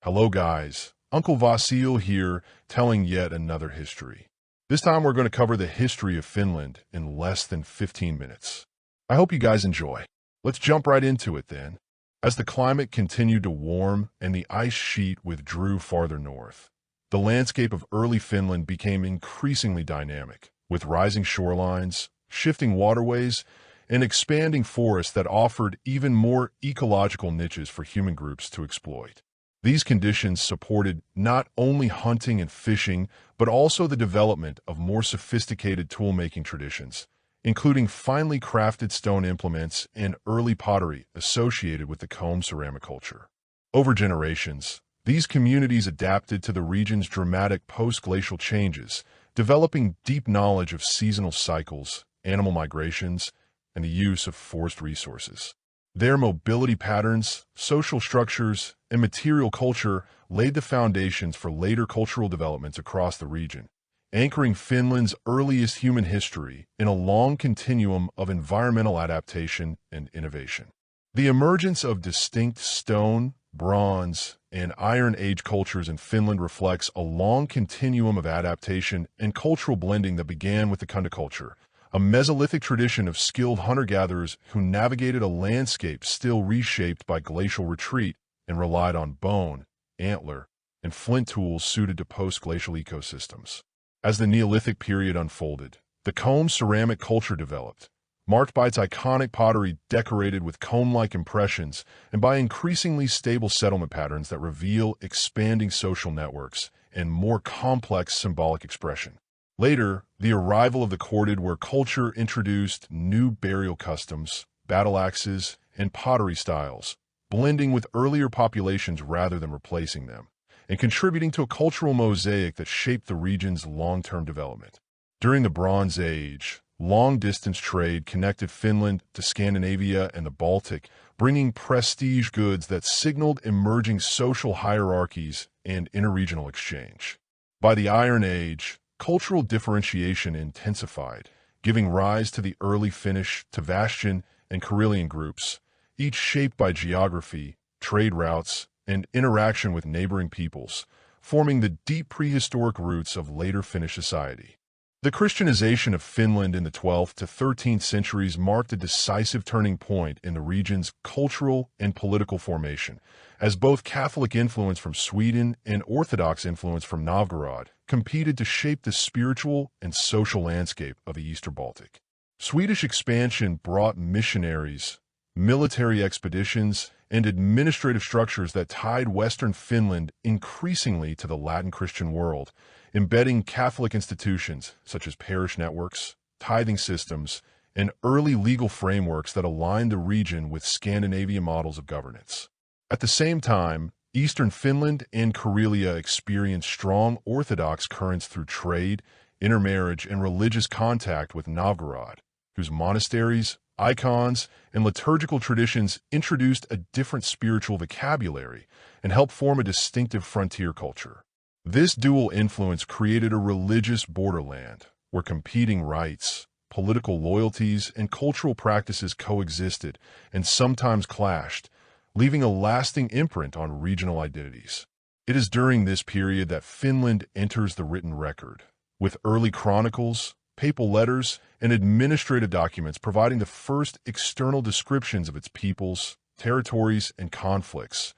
Hello guys, Uncle Vasil here, telling yet another history. This time we're going to cover the history of Finland in less than 15 minutes. I hope you guys enjoy. Let's jump right into it then. As the climate continued to warm and the ice sheet withdrew farther north, the landscape of early Finland became increasingly dynamic, with rising shorelines, shifting waterways, and expanding forests that offered even more ecological niches for human groups to exploit. These conditions supported not only hunting and fishing, but also the development of more sophisticated tool-making traditions, including finely crafted stone implements and early pottery associated with the Comb-keramiikka culture. Over generations, these communities adapted to the region's dramatic post-glacial changes, developing deep knowledge of seasonal cycles, animal migrations, and the use of forest resources. Their mobility patterns, social structures, and material culture laid the foundations for later cultural developments across the region, anchoring Finland's earliest human history in a long continuum of environmental adaptation and innovation. The emergence of distinct stone, bronze, and Iron Age cultures in Finland reflects a long continuum of adaptation and cultural blending that began with the Kunda culture, a Mesolithic tradition of skilled hunter-gatherers who navigated a landscape still reshaped by glacial retreat and relied on bone, antler, and flint tools suited to post-glacial ecosystems. As the Neolithic period unfolded, the Comb-keramiikka culture developed, marked by its iconic pottery decorated with comb-like impressions and by increasingly stable settlement patterns that reveal expanding social networks and more complex symbolic expression. Later, the arrival of the corded ware culture introduced new burial customs, battle axes, and pottery styles, blending with earlier populations rather than replacing them, and contributing to a cultural mosaic that shaped the region's long-term development. During the Bronze Age, long-distance trade connected Finland to Scandinavia and the Baltic, bringing prestige goods that signaled emerging social hierarchies and interregional exchange. By the Iron Age, cultural differentiation intensified, giving rise to the early Finnish, Tavascan, and Karelian groups, each shaped by geography, trade routes, and interaction with neighboring peoples, forming the deep prehistoric roots of later Finnish society. The Christianization of Finland in the 12th to 13th centuries marked a decisive turning point in the region's cultural and political formation, as both Catholic influence from Sweden and Orthodox influence from Novgorod competed to shape the spiritual and social landscape of the Eastern Baltic. Swedish expansion brought missionaries, military expeditions, and administrative structures that tied Western Finland increasingly to the Latin Christian world, embedding Catholic institutions such as parish networks, tithing systems, and early legal frameworks that aligned the region with Scandinavian models of governance. At the same time, Eastern Finland and Karelia experienced strong Orthodox currents through trade, intermarriage, and religious contact with Novgorod, whose monasteries, icons, and liturgical traditions introduced a different spiritual vocabulary and helped form a distinctive frontier culture. This dual influence created a religious borderland where competing rites, political loyalties, and cultural practices coexisted and sometimes clashed, leaving a lasting imprint on regional identities. It is during this period that Finland enters the written record, with early chronicles, papal letters, and administrative documents providing the first external descriptions of its peoples, territories, and conflicts,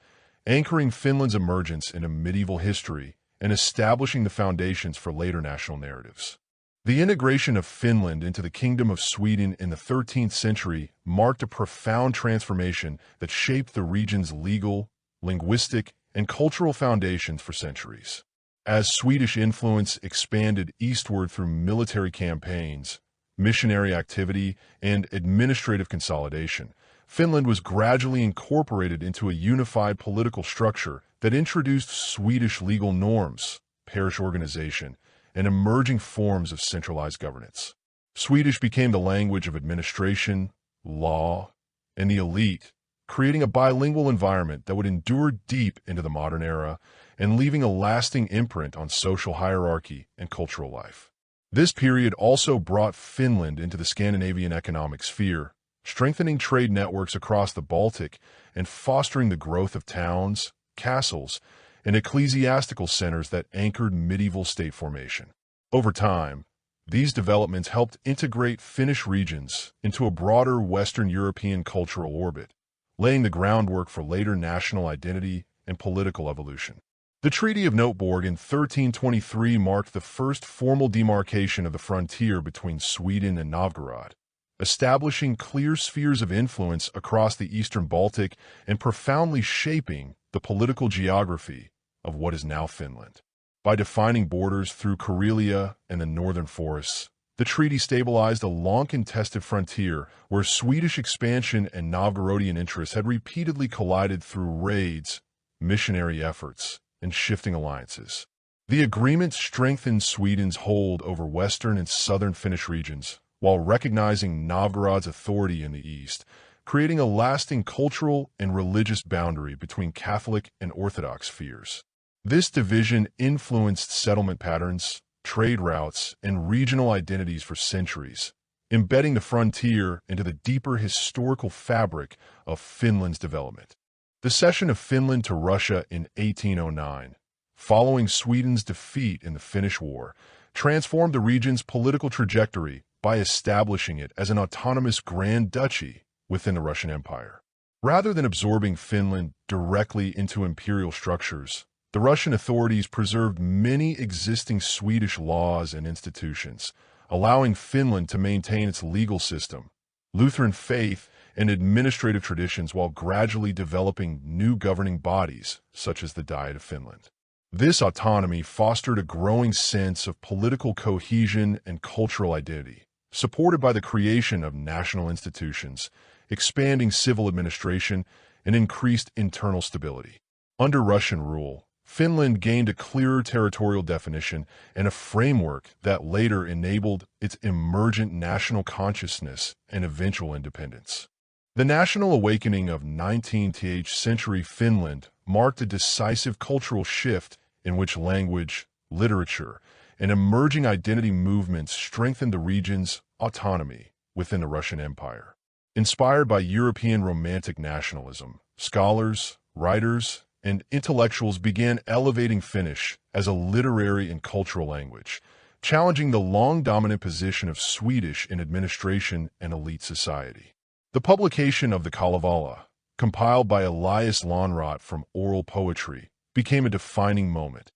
anchoring Finland's emergence in a medieval history and establishing the foundations for later national narratives. The integration of Finland into the Kingdom of Sweden in the 13th century marked a profound transformation that shaped the region's legal, linguistic, and cultural foundations for centuries. As Swedish influence expanded eastward through military campaigns, missionary activity, and administrative consolidation, Finland was gradually incorporated into a unified political structure that introduced Swedish legal norms, parish organization, and emerging forms of centralized governance. Swedish became the language of administration, law, and the elite, creating a bilingual environment that would endure deep into the modern era and leaving a lasting imprint on social hierarchy and cultural life. This period also brought Finland into the Scandinavian economic sphere, strengthening trade networks across the Baltic and fostering the growth of towns, castles, and ecclesiastical centers that anchored medieval state formation. Over time, these developments helped integrate Finnish regions into a broader Western European cultural orbit, laying the groundwork for later national identity and political evolution. The Treaty of Göteborg in 1323 marked the first formal demarcation of the frontier between Sweden and Novgorod, establishing clear spheres of influence across the Eastern Baltic and profoundly shaping the political geography of what is now Finland. By defining borders through Karelia and the northern forests, the treaty stabilized a long-contested frontier where Swedish expansion and Novgorodian interests had repeatedly collided through raids, missionary efforts, and shifting alliances. The agreement strengthened Sweden's hold over western and southern Finnish regions, while recognizing Novgorod's authority in the east, creating a lasting cultural and religious boundary between Catholic and Orthodox spheres. This division influenced settlement patterns, trade routes, and regional identities for centuries, embedding the frontier into the deeper historical fabric of Finland's development. The cession of Finland to Russia in 1809, following Sweden's defeat in the Finnish War, transformed the region's political trajectory by establishing it as an autonomous Grand Duchy within the Russian Empire. Rather than absorbing Finland directly into imperial structures, the Russian authorities preserved many existing Swedish laws and institutions, allowing Finland to maintain its legal system, Lutheran faith, and administrative traditions while gradually developing new governing bodies, such as the Diet of Finland. This autonomy fostered a growing sense of political cohesion and cultural identity, supported by the creation of national institutions, expanding civil administration, and increased internal stability. Under Russian rule, Finland gained a clearer territorial definition and a framework that later enabled its emergent national consciousness and eventual independence. The national awakening of 19th century Finland marked a decisive cultural shift in which language, literature, and emerging identity movements strengthened the region's autonomy within the Russian Empire. Inspired by European Romantic nationalism, scholars, writers, and intellectuals began elevating Finnish as a literary and cultural language, challenging the long-dominant position of Swedish in administration and elite society. The publication of the Kalevala, compiled by Elias Lönnrot from oral poetry, became a defining moment,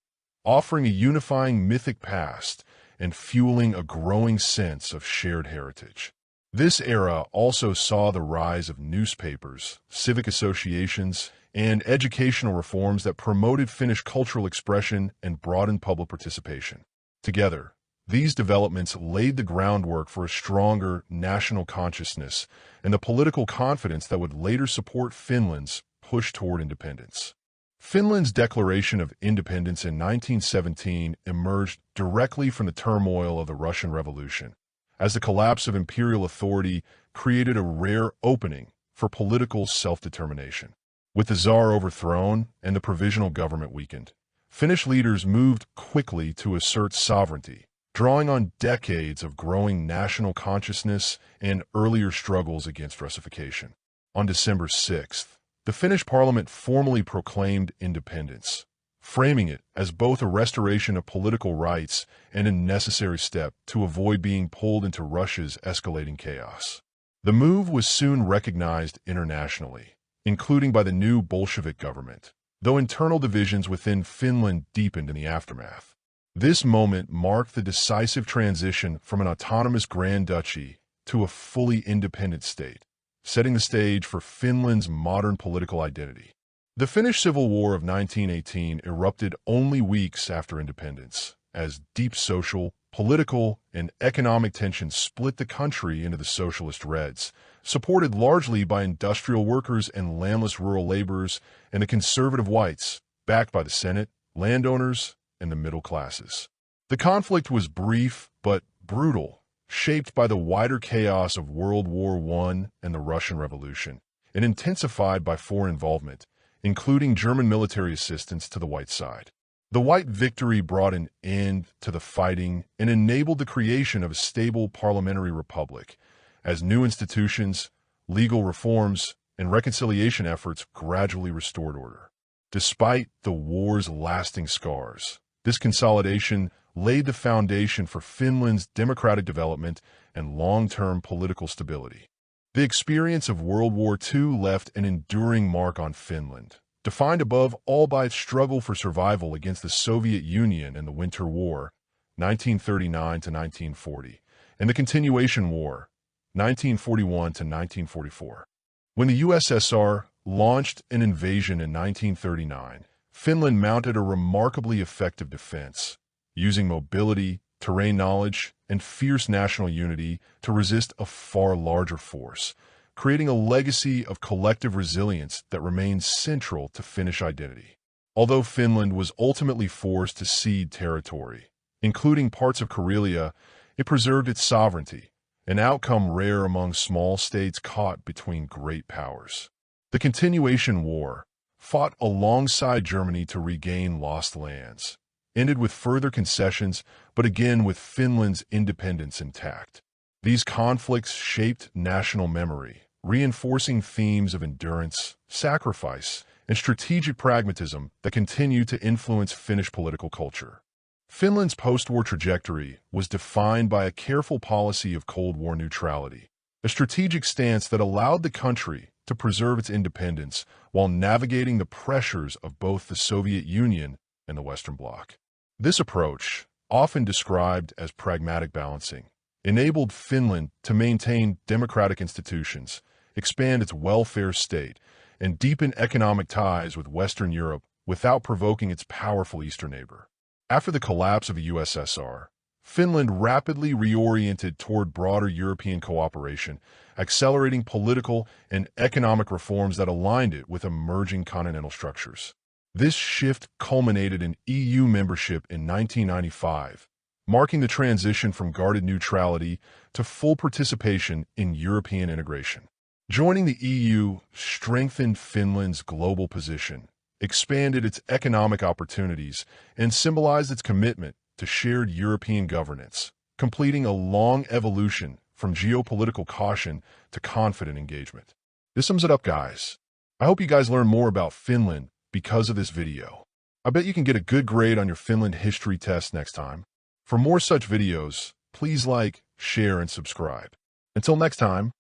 offering a unifying mythic past and fueling a growing sense of shared heritage. This era also saw the rise of newspapers, civic associations, and educational reforms that promoted Finnish cultural expression and broadened public participation. Together, these developments laid the groundwork for a stronger national consciousness and the political confidence that would later support Finland's push toward independence. Finland's declaration of independence in 1917 emerged directly from the turmoil of the Russian Revolution, as the collapse of imperial authority created a rare opening for political self-determination. With the Tsar overthrown and the provisional government weakened, Finnish leaders moved quickly to assert sovereignty, drawing on decades of growing national consciousness and earlier struggles against Russification. On December 6th, the Finnish parliament formally proclaimed independence, framing it as both a restoration of political rights and a necessary step to avoid being pulled into Russia's escalating chaos. The move was soon recognized internationally, including by the new Bolshevik government, though internal divisions within Finland deepened in the aftermath. This moment marked the decisive transition from an autonomous Grand Duchy to a fully independent state, setting the stage for Finland's modern political identity. The Finnish Civil War of 1918 erupted only weeks after independence, as deep social, political, and economic tensions split the country into the socialist Reds, supported largely by industrial workers and landless rural laborers, and the conservative whites, backed by the Senate, landowners, and the middle classes. The conflict was brief but brutal, shaped by the wider chaos of World War I and the Russian Revolution, and intensified by foreign involvement, including German military assistance to the white side. The white victory brought an end to the fighting and enabled the creation of a stable parliamentary republic, as new institutions, legal reforms, and reconciliation efforts gradually restored order. Despite the war's lasting scars, this consolidation laid the foundation for Finland's democratic development and long-term political stability. The experience of World War II left an enduring mark on Finland, defined above all by its struggle for survival against the Soviet Union and the Winter War, 1939 to 1940, and the Continuation War, 1941 to 1944. When the USSR launched an invasion in 1939, Finland mounted a remarkably effective defense, using mobility, terrain knowledge, and fierce national unity to resist a far larger force, creating a legacy of collective resilience that remains central to Finnish identity. Although Finland was ultimately forced to cede territory, including parts of Karelia, it preserved its sovereignty, an outcome rare among small states caught between great powers. The Continuation War, fought alongside Germany to regain lost lands, ended with further concessions, but again with Finland's independence intact. These conflicts shaped national memory, reinforcing themes of endurance, sacrifice, and strategic pragmatism that continue to influence Finnish political culture. Finland's post-war trajectory was defined by a careful policy of Cold War neutrality, a strategic stance that allowed the country to preserve its independence while navigating the pressures of both the Soviet Union and the Western Bloc. This approach, often described as pragmatic balancing, enabled Finland to maintain democratic institutions, expand its welfare state, and deepen economic ties with Western Europe without provoking its powerful eastern neighbor. After the collapse of the USSR, Finland rapidly reoriented toward broader European cooperation, accelerating political and economic reforms that aligned it with emerging continental structures. This shift culminated in EU membership in 1995, marking the transition from guarded neutrality to full participation in European integration. Joining the EU strengthened Finland's global position, expanded its economic opportunities, and symbolized its commitment to shared European governance, completing a long evolution from geopolitical caution to confident engagement. This sums it up, guys. I hope you guys learn more about Finland because of this video. I bet you can get a good grade on your Finland history test next time. For more such videos, please like, share, and subscribe. Until next time.